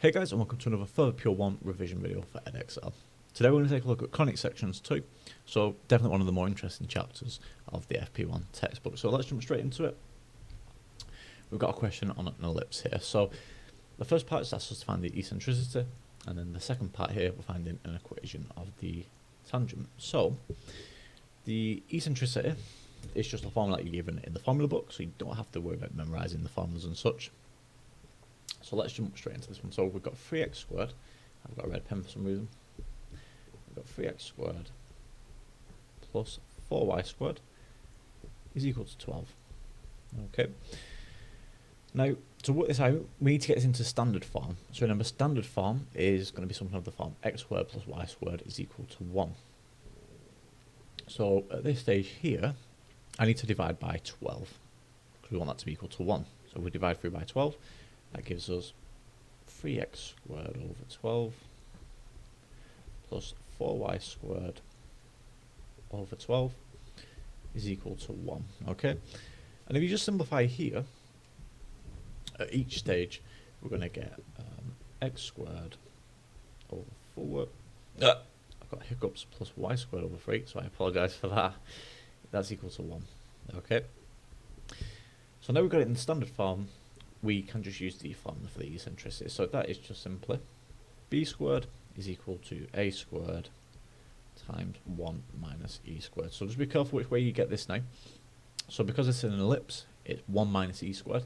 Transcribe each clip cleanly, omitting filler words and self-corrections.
Hey guys, and welcome to another further Pure 1 revision video for Edexcel. Today we're going to take a look at Conic Sections 2, so definitely one of the more interesting chapters of the FP1 textbook. So let's jump straight into it. We've got a question on an ellipse here. So the first part is asks us to find the eccentricity, and then the second part here we're finding an equation of the tangent. So the eccentricity is just a formula that you're given in the formula book, so you don't have to worry about memorising the formulas and such. So let's jump straight into this one. So we've got 3x squared. I've got a red pen for some reason. We've got 3x squared plus 4y squared is equal to 12. Okay. Now, to work this out, we need to get this into standard form. So remember, standard form is going to be something of the form x squared plus y squared is equal to 1. So at this stage here, I need to divide by 12 because we want that to be equal to 1. So we divide through by 12. That gives us 3x squared over 12 plus 4y squared over 12 is equal to 1. Okay, and if you just simplify here, at each stage we're going to get x squared over 4. I've got hiccups plus y squared over 3, so I apologise for that. That's equal to 1. Okay, so now we've got it in standard form. We can just use the formula for the eccentricity. So that is just simply b squared is equal to a squared times 1 minus e squared. So just be careful which way you get this now. So because it's in an ellipse, it's 1 minus e squared.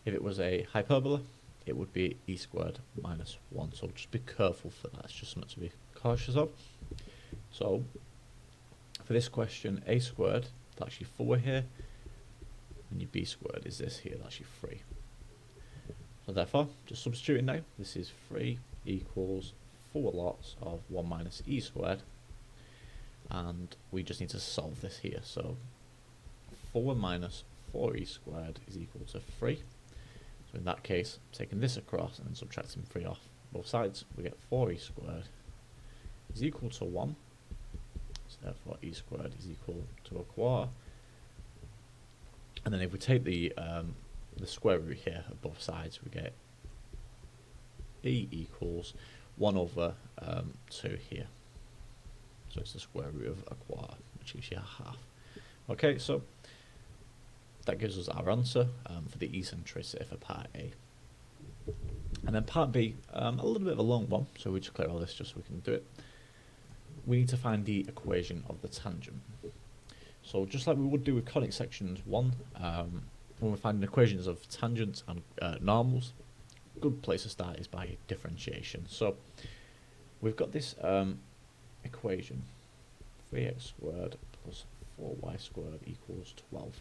If it was a hyperbola, it would be e squared minus 1. So just be careful for that. It's just something to be cautious of. So for this question, a squared, that's actually 4 here, and your b squared is this here, that's actually 3. So therefore, just substituting now, this is 3 equals 4 lots of 1 minus e squared, and we just need to solve this here. So 4 minus 4e squared is equal to 3. So in that case, taking this across and then subtracting 3 off both sides, we get 4e squared is equal to 1. So therefore, e squared is equal to a quarter. And then if we take the square root here of both sides, we get e equals 1 over 2 here. So it's the square root of a quarter, which gives you a half. Okay, so that gives us our answer for the eccentricity for part A. And then part B, a little bit of a long one, so we just clear all this just so we can do it. We need to find the equation of the tangent. So just like we would do with conic sections 1, when we're finding equations of tangents and normals, a good place to start is by differentiation. So we've got this equation, 3x squared plus 4y squared equals 12.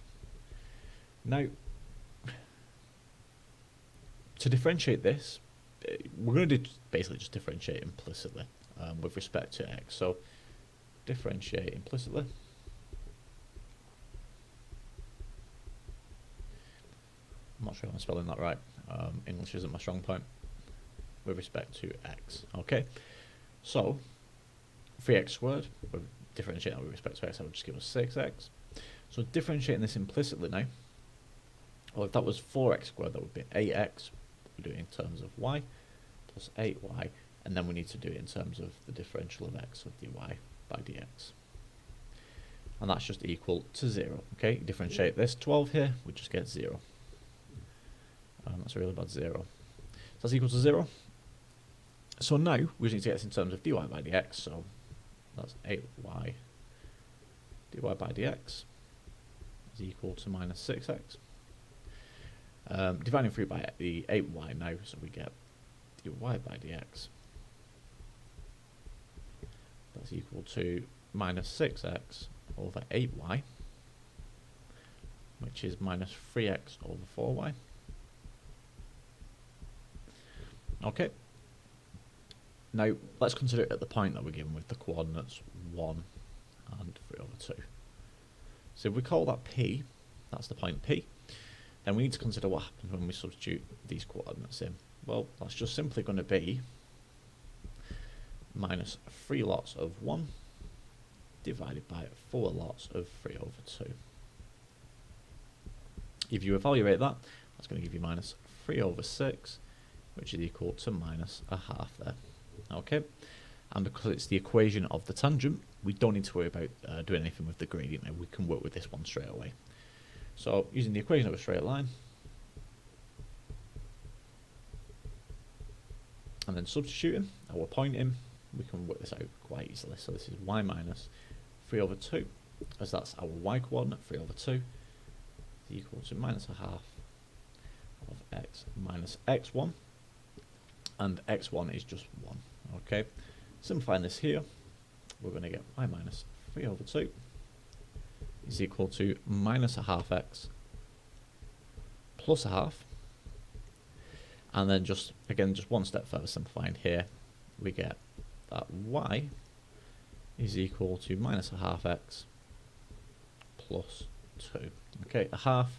Now, to differentiate this, we're going to basically just differentiate implicitly with respect to x. So differentiate implicitly. I'm not sure if I'm spelling that right. English isn't my strong point. With respect to x. Okay. So 3x squared, we're differentiating that with respect to x, that would just give us 6x. So differentiating this implicitly now, well, if that was 4x squared, that would be 8x. We do it in terms of y plus 8y, and then we need to do it in terms of the differential of x, so dy by dx. And that's just equal to 0. Okay, differentiate this 12 here, we just get 0. That's a really bad 0. So that's equal to 0. So now we just need to get this in terms of dy by dx. So that's 8y dy by dx is equal to minus 6x. Dividing through by the 8y now, so we get dy by dx. That's equal to minus 6x over 8y, which is minus 3x over 4y. Okay, now let's consider it at the point that we're given with the coordinates 1 and 3 over 2. So if we call that P, that's the point P, then we need to consider what happens when we substitute these coordinates in. Well, that's just simply going to be minus 3 lots of 1 divided by 4 lots of 3 over 2. If you evaluate that, that's going to give you minus 3 over 6 which is equal to minus a half there. Okay, and because it's the equation of the tangent, we don't need to worry about doing anything with the gradient now. We can work with this one straight away. So using the equation of a straight line, and then substituting our point in, we can work this out quite easily. So this is y minus 3 over 2, as that's our y coordinate, 3 over 2, is equal to minus a half of x minus x1, and x1 is just 1. Okay, simplifying this here, we're going to get y minus 3 over 2 is equal to minus a half x plus a half, and then just one step further simplifying here, we get that y is equal to minus a half x plus 2. Okay, a half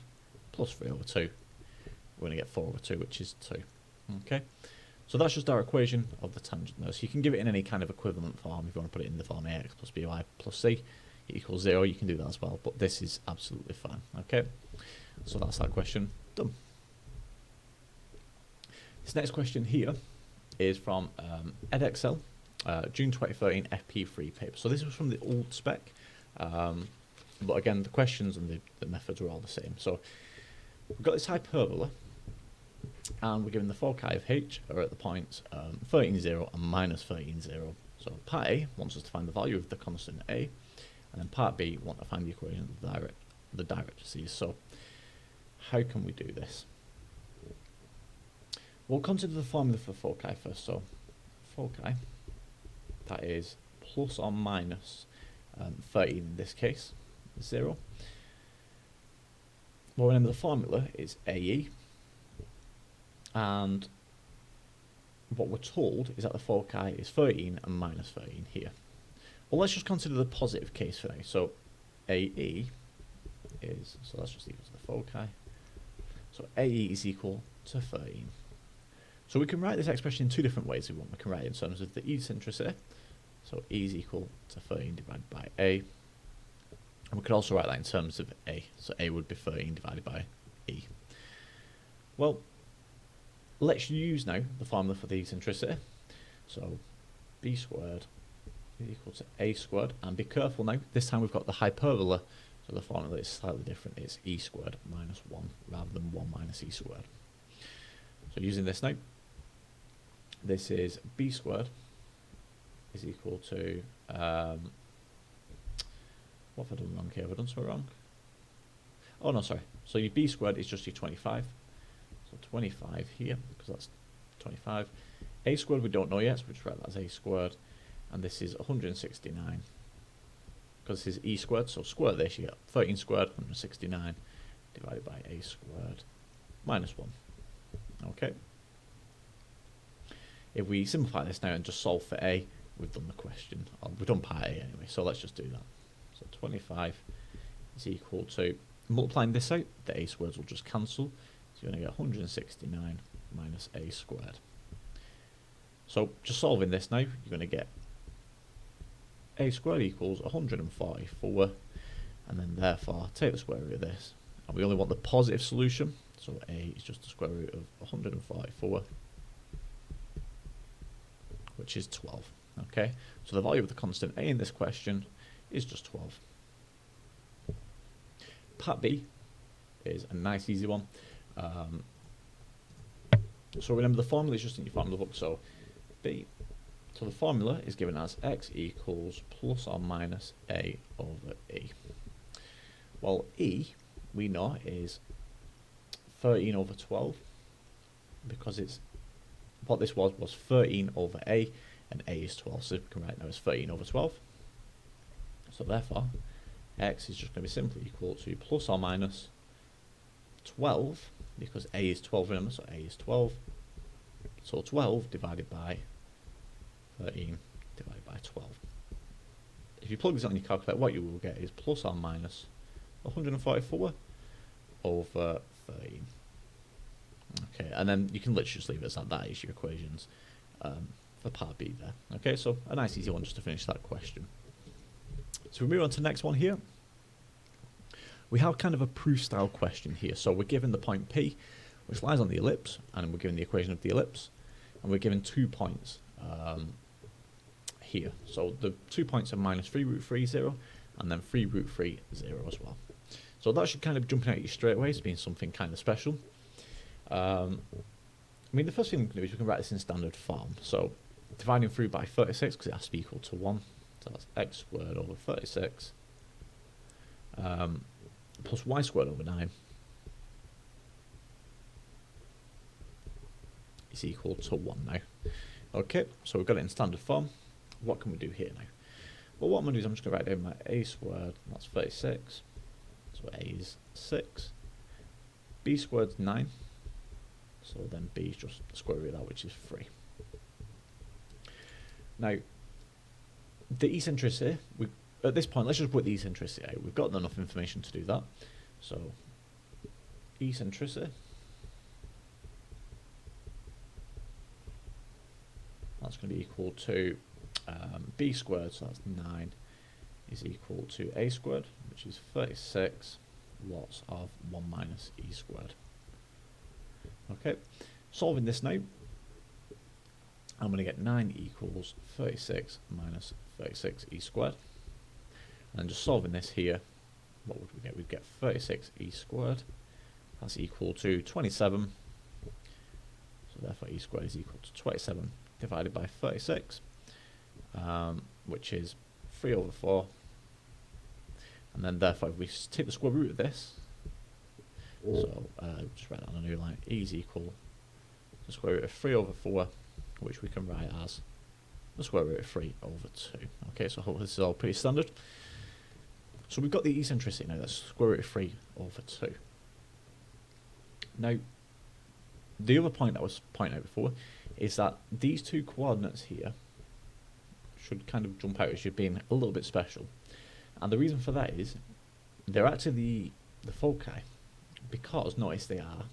plus 3 over 2, we're going to get 4 over 2, which is 2. Okay, so that's just our equation of the tangent now. So you can give it in any kind of equivalent form. If you want to put it in the form ax plus by plus c equals 0, you can do that as well, but this is absolutely fine. Okay, so that's that question done. This next question here is from Edexcel, June 2013 FP3 paper. So this was from the old spec, but again, the questions and the methods are all the same. So we've got this hyperbola, and we're given the foci of h are at the points 13, 0 and minus 13, 0. So part A wants us to find the value of the constant a, and then part B want to find the equation of the directrices. So how can we do this? We'll consider the formula for foci first. So foci, that is plus or minus 13 in this case, 0. Well, remember the formula is AE, and what we're told is that the foci is 13 and minus 13 here. Well, let's just consider the positive case for now. So AE is, so that's just equal to the foci. So AE is equal to 13. So we can write this expression in two different ways. We can write it in terms of the eccentricity. So E is equal to 13 divided by A. And we could also write that in terms of A. So A would be 13 divided by E. Well, let's use now the formula for the eccentricity. So B squared is equal to A squared. And be careful now, this time we've got the hyperbola. So the formula is slightly different. It's E squared minus 1 rather than 1 minus E squared. So using this now, this is B squared is equal to, what have I done wrong here? Have I done something wrong? Oh no, sorry. So your B squared is just your 25. So 25 here, because that's 25. A squared we don't know yet, so we'll just write that as A squared. And this is 169. Because this is E squared, so square this, you get 13 squared, 169, divided by A squared, minus 1. Okay. If we simplify this now and just solve for A, we've done the question. Or we've done part A anyway, so let's just do that. So 25 is equal to, multiplying this out, the A squareds will just cancel. So you're going to get 169 minus A squared. So just solving this now, you're going to get A squared equals 144, and then therefore take the square root of this. And we only want the positive solution, so A is just the square root of 144, which is 12. Okay, so the value of the constant A in this question is just 12. Part B is a nice easy one. So remember the formula is just in your formula book, so B. So the formula is given as x equals plus or minus A over E. Well, E, we know, is 13 over 12, because it's, what this was 13 over A, and A is 12, so we can write now as 13 over 12. So therefore, x is just going to be simply equal to plus or minus 12, because A is 12, remember, so A is 12. So 12 divided by 13 divided by 12. If you plug this on your calculator, what you will get is plus or minus 144 over 13. Okay, and then you can literally just leave it as that. That is your equations for part B there. Okay, so a nice easy one just to finish that question. So we move on to the next one here. We have kind of a proof style question here. So we're given the point P, which lies on the ellipse, and we're given the equation of the ellipse, and we're given 2 points here. So the 2 points are minus 3 root 3, 0, and then 3 root 3, 0 as well. So that should kind of jump out at you straight away as being something kind of special. I mean, the first thing we can do is we can write this in standard form. So dividing through by 36, because it has to be equal to 1. So that's x squared over 36 plus y squared over 9 is equal to 1 now. Okay, so we've got it in standard form. What can we do here now? Well, what I'm going to do is I'm just going to write down my a squared, that's 36. So a is 6. B squared is 9. So then b is just the square root of that, which is 3. Now, the eccentricity, at this point, let's just put the eccentricity out. We've got enough information to do that. So, eccentricity, that's going to be equal to b squared, so that's 9, is equal to a squared, which is 36 lots of 1 minus e squared. Okay, solving this now, I'm going to get 9 equals 36 minus 36 e squared. And just solving this here, what would we get? We'd get 36 e squared. That's equal to 27. So therefore e squared is equal to 27 divided by 36, which is 3 over 4. And then therefore if we take the square root of this, so just write that on a new line, e is equal to the square root of 3 over 4, which we can write as the square root of 3 over 2. Okay, so hopefully this is all pretty standard. So we've got the eccentricity now, that's square root of 3 over 2. Now, the other point that I was pointing out before is that these two coordinates here should kind of jump out as you being a little bit special. And the reason for that is they're actually the foci, because notice they are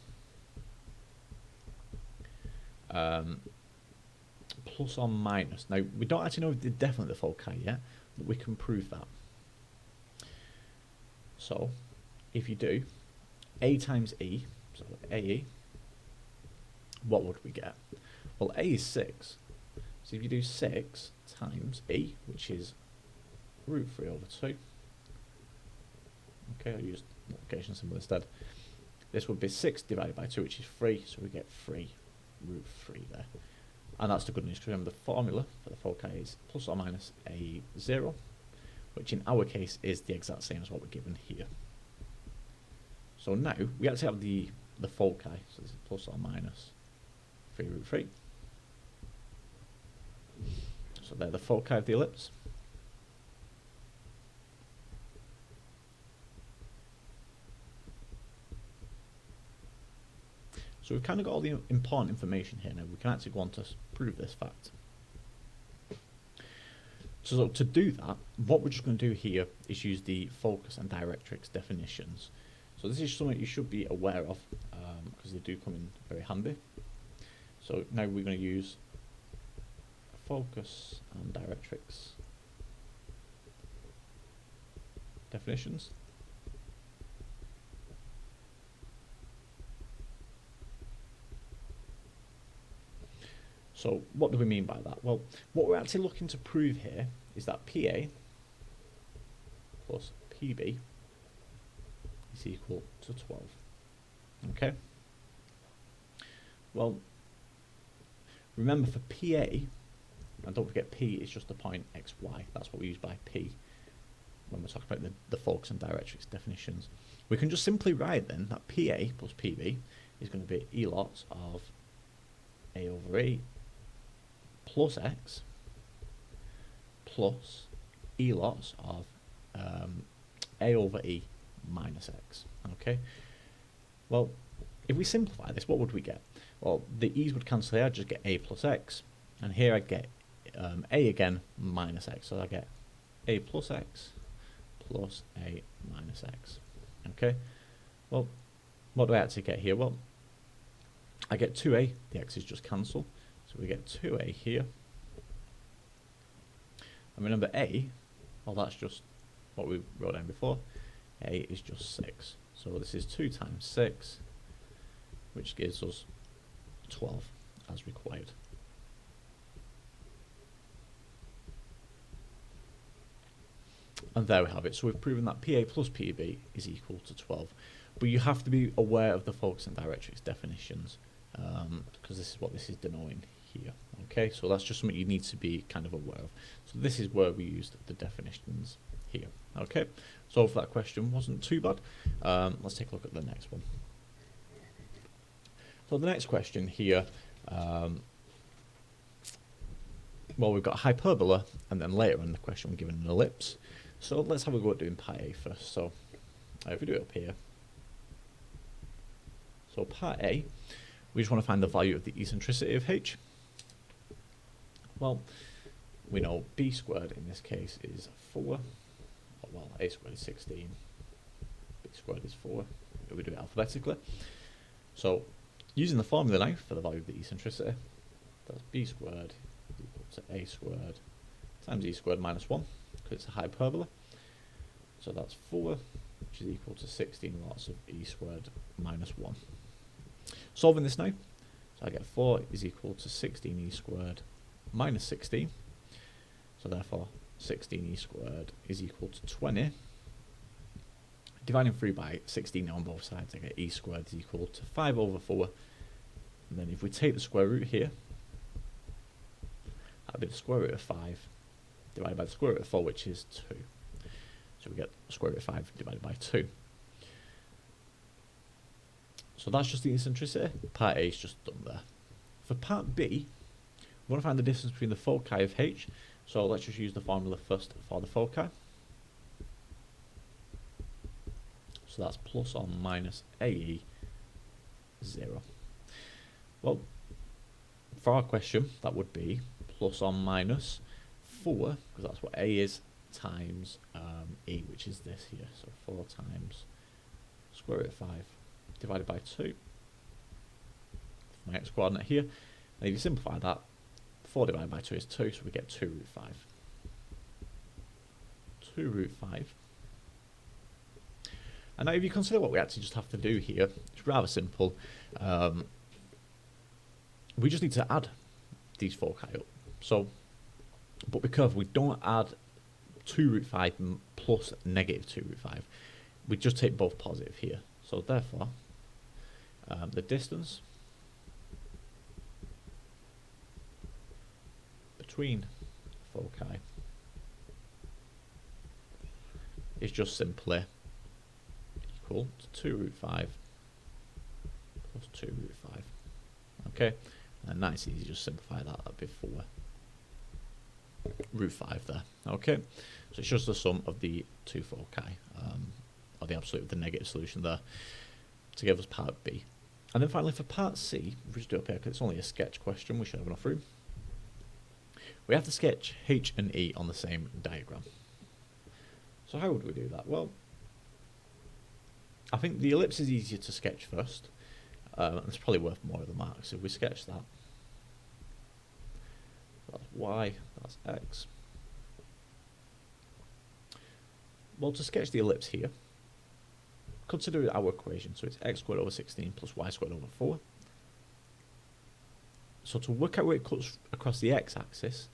plus or minus. Now, we don't actually know if they're definitely the foci yet, but we can prove that. So, if you do a times e, so ae, what would we get? Well, a is 6. So if you do 6 times e, which is root 3 over 2. Okay, I'll use multiplication symbol instead. This would be 6 divided by 2, which is 3, so we get 3 root 3 there. And that's the good news, because remember the formula for the foci is plus or minus a 0, which in our case is the exact same as what we're given here. So now we actually have the foci, so this is plus or minus 3 root 3. So they're the foci of the ellipse. So we've kind of got all the important information here now. We can actually go on to prove this fact. So to do that, what we're just going to do here is use the focus and directrix definitions. So this is something you should be aware of because they do come in very handy. So now we're going to use focus and directrix definitions. So what do we mean by that? Well, what we're actually looking to prove here is that PA plus PB is equal to 12. Okay? Well, remember for PA, and don't forget P is just the point XY. That's what we use by P when we're talking about the focus and directrix definitions. We can just simply write then that PA plus PB is going to be E lots of A over E plus X plus E lots of A over E minus X. Okay. Well, if we simplify this, what would we get? Well, the E's would cancel here. I'd just get A plus X, and here I'd get A again minus X. So I get A plus X plus A minus X. Okay. Well, what do I actually get here? Well, I get 2A. The X's just cancel. So we get 2A here. And remember A, well, that's just what we wrote down before. A is just 6. So this is 2 times 6 which gives us 12 as required. And there we have it. So we've proven that PA plus PB is equal to 12. But you have to be aware of the focus and directrix definitions, because this is what this is denoting here. Okay, so that's just something you need to be kind of aware of. So this is where we used the definitions here. Okay, so if that question wasn't too bad, let's take a look at the next one. So the next question here, well, we've got hyperbola, and then later in the question we're given an ellipse. So let's have a go at doing part A first. So if we do it up here, so part A, we just want to find the value of the eccentricity of h. Well, we know b squared in this case is 4. Well, a squared is 16. B squared is 4. If we do it alphabetically. So using the formula now for the value of the eccentricity, that's b squared is equal to a squared times e squared minus 1, because it's a hyperbola. So that's 4, which is equal to 16 lots of e squared minus 1. Solving this now, so I get 4 is equal to 16e squared minus 16. So therefore 16e squared is equal to 20. Dividing through by 16 on both sides, I get e squared is equal to 5 over 4. And then if we take the square root here, that would be the square root of 5 divided by the square root of 4, which is 2. So we get the square root of 5 divided by 2. So that's just the eccentricity. Part A is just done there. For part B, we want to find the distance between the foci of h. So let's just use the formula first for the foci. So that's plus or minus AE 0. Well, for our question, that would be plus or minus 4, because that's what A is, times E, which is this here. So 4 times square root of 5 divided by 2. My x coordinate here. And if you simplify that, 4 divided by 2 is 2, so we get 2 root 5. 2 root 5. And now if you consider what we actually just have to do here, it's rather simple. We just need to add these foci up. So, but be careful, we don't add 2 root 5 plus negative 2 root 5. We just take both positive here. So therefore, the distance between foci is just simply equal to 2 root 5 plus 2 root 5. Okay, and nice easy, just simplify that. That'd be 4 root 5 there. Okay, so it's just the sum of the two foci, or the absolute of the negative solution there, to give us part B. And then finally for part C, if we just do it up here, because it's only a sketch question, we should have enough room. We have to sketch H and E on the same diagram. So how would we do that? Well, I think the ellipse is easier to sketch first. It's probably worth more of the marks. So if we sketch that, that's Y, that's X. Well, to sketch the ellipse here, consider our equation. So it's x squared over 16 plus y squared over 4. So to work out where it cuts across the x-axis,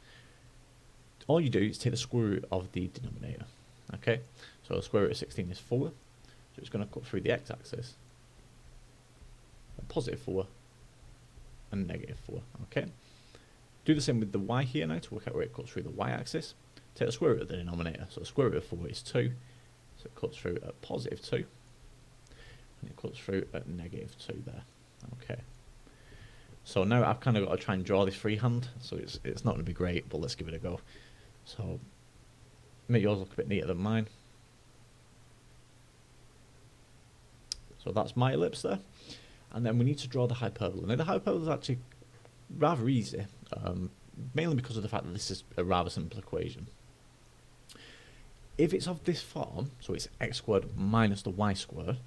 all you do is take the square root of the denominator. Okay, so the square root of 16 is 4, so it's going to cut through the x-axis. Positive 4 and negative 4. Okay, do the same with the y here now to work out where it cuts through the y-axis. Take the square root of the denominator, so the square root of 4 is 2, so it cuts through at positive 2, and it cuts through at negative 2 there. Okay, so now I've kind of got to try and draw this freehand, so it's not going to be great, but let's give it a go. So make yours look a bit neater than mine. So that's my ellipse there, and then we need to draw the hyperbola. Now the hyperbola is actually rather easy, mainly because of the fact that this is a rather simple equation. If it's of this form, so it's x squared minus the y squared,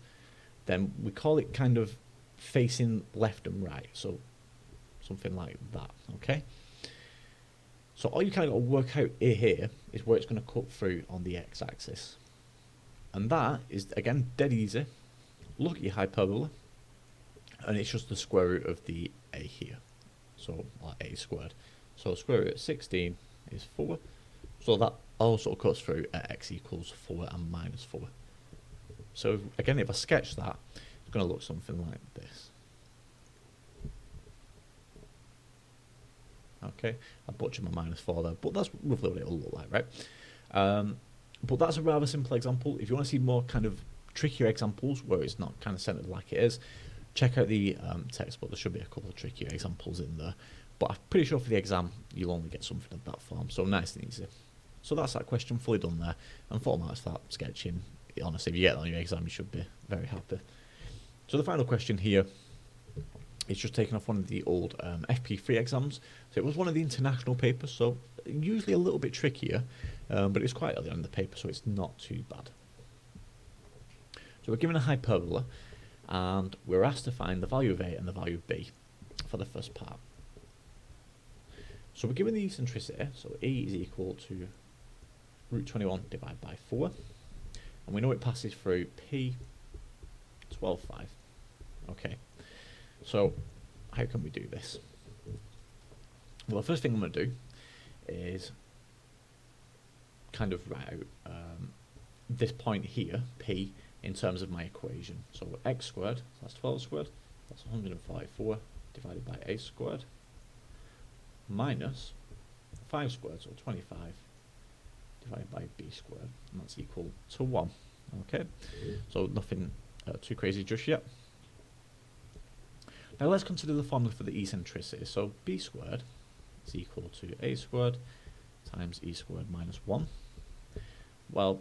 then we call it kind of facing left and right, so something like that, okay? So all you kind of got to work out here is where it's going to cut through on the x-axis. And that is, again, dead easy. Look at your hyperbola, and it's just the square root of the a here, so a squared. So square root of 16 is 4, so that also cuts through at x equals 4 and minus 4. So again, if I sketch that, it's going to look something like this. Okay, I butchered my minus 4 there, but that's roughly what it'll look like, right? But that's a rather simple example. If you want to see more kind of trickier examples where it's not kind of centered like it is, check out the textbook. There should be a couple of trickier examples in there. But I'm pretty sure for the exam, you'll only get something of that form. So nice and easy. So that's that question fully done there. And 4 marks for that sketching. Honestly, if you get that on your exam, you should be very happy. So the final question here is just taken off one of the old FP3 exams. So it was one of the international papers, so usually a little bit trickier, but it's quite early on in the paper, so it's not too bad. So we're given a hyperbola, and we're asked to find the value of A and the value of B for the first part. So we're given the eccentricity, so A is equal to root 21 divided by 4, and we know it passes through P 12, 5. Okay, so how can we do this? Well, the first thing I'm going to do is kind of write out this point here, P, in terms of my equation. So x squared, so that's 12 squared, that's 144 divided by a squared, minus 5 squared, so 25 divided by b squared, and that's equal to 1. Okay, so nothing too crazy just yet. Now let's consider the formula for the eccentricity. So b squared is equal to a squared times e squared minus 1. Well,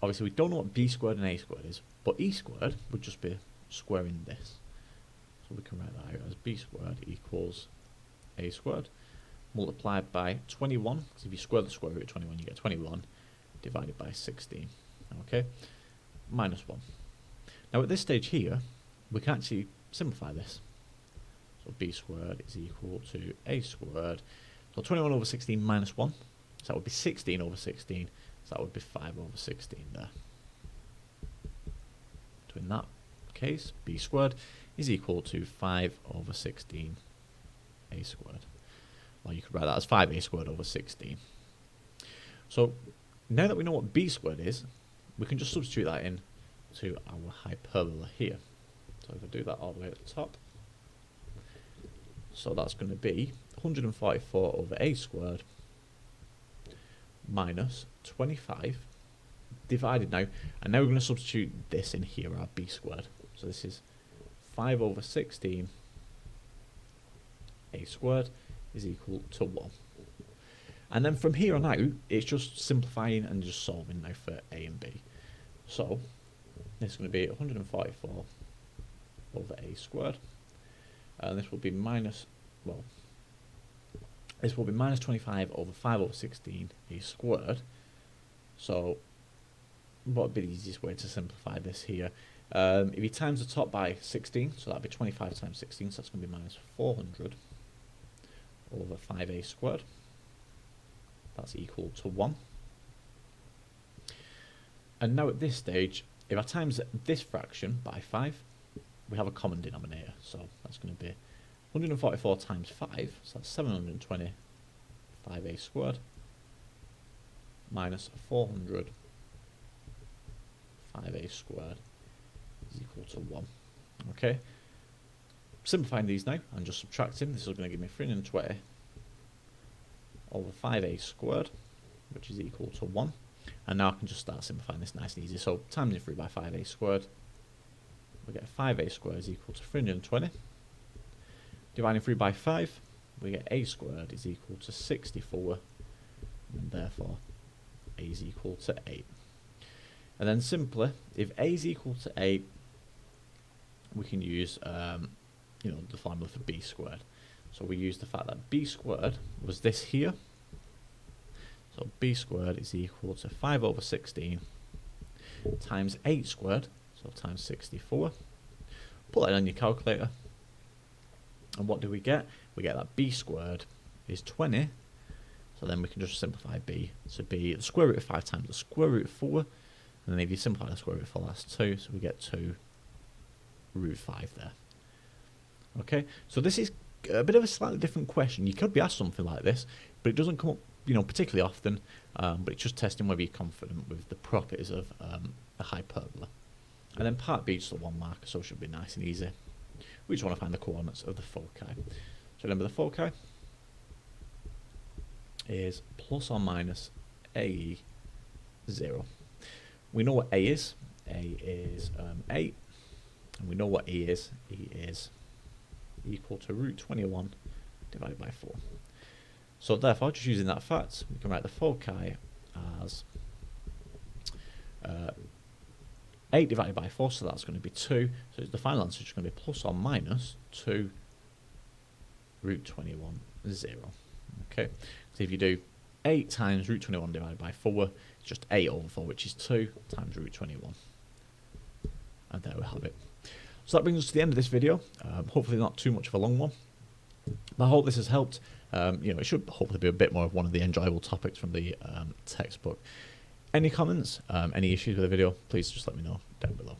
obviously we don't know what b squared and a squared is, but e squared would just be squaring this. So we can write that out as b squared equals a squared multiplied by 21, because if you square the square root of 21 you get 21, divided by 16, okay, minus 1. Now at this stage here, we can actually simplify this. So b squared is equal to a squared, so 21 over 16 minus 1, so that would be 16 over 16, so that would be 5 over 16 there. So in that case, b squared is equal to 5 over 16 a squared. Or you could write that as 5a squared over 16. So now that we know what b squared is, we can just substitute that in to our hyperbola here. So if I do that all the way at the top, so that's going to be 144 over a squared minus 25 divided now, and now we're going to substitute this in here, our b squared. So this is 5 over 16 a squared is equal to 1. And then from here on out, it's just simplifying and just solving now for a and b. So this is going to be 144 over a squared, and this will be minus, well, this will be minus 25 over 5 over 16 a squared. So what would be the easiest way to simplify this here? If you times the top by 16, so that'd be 25 times 16, so that's going to be minus 400 over 5a squared. That's equal to 1. And now at this stage, if I times this fraction by 5, we have a common denominator. So that's going to be 144 times 5, so that's 720 5a squared minus 400 5a squared is equal to 1. Okay. Simplifying these now and just subtracting, this is going to give me 320 over 5a squared, which is equal to 1. And now I can just start simplifying this nice and easy. So times it through by 5a squared, we get 5a squared is equal to 320. Dividing through by 5, we get a squared is equal to 64, and therefore a is equal to 8. And then simply, if a is equal to 8, we can use the formula for b squared. So we use the fact that b squared was this here. So b squared is equal to 5 over 16 times 8 squared, so times 64. Put that on your calculator. And what do we get? We get that b squared is 20. So then we can just simplify b. So b, the square root of 5 times the square root of 4. And then if you simplify the square root of 4, that's 2. So we get 2 root 5 there. Okay, so this is a bit of a slightly different question. You could be asked something like this, but it doesn't come up, particularly often. But it's just testing whether you're confident with the properties of a hyperbola. And then part B is just the 1 marker, so it should be nice and easy. We just want to find the coordinates of the foci. So remember, the foci is plus or minus a 0. We know what a is. A is 8, and we know what e is. E is equal to root 21 divided by 4. So therefore, just using that fact, we can write the foci as 8 divided by 4, so that's going to be 2. So the final answer is just going to be plus or minus 2 root 21, 0. Okay, so if you do 8 times root 21 divided by 4, it's just 8 over 4, which is 2 times root 21. And there we have it. So that brings us to the end of this video. Hopefully not too much of a long one. But I hope this has helped. It should hopefully be a bit more of one of the enjoyable topics from the textbook. Any comments, any issues with the video, please just let me know down below.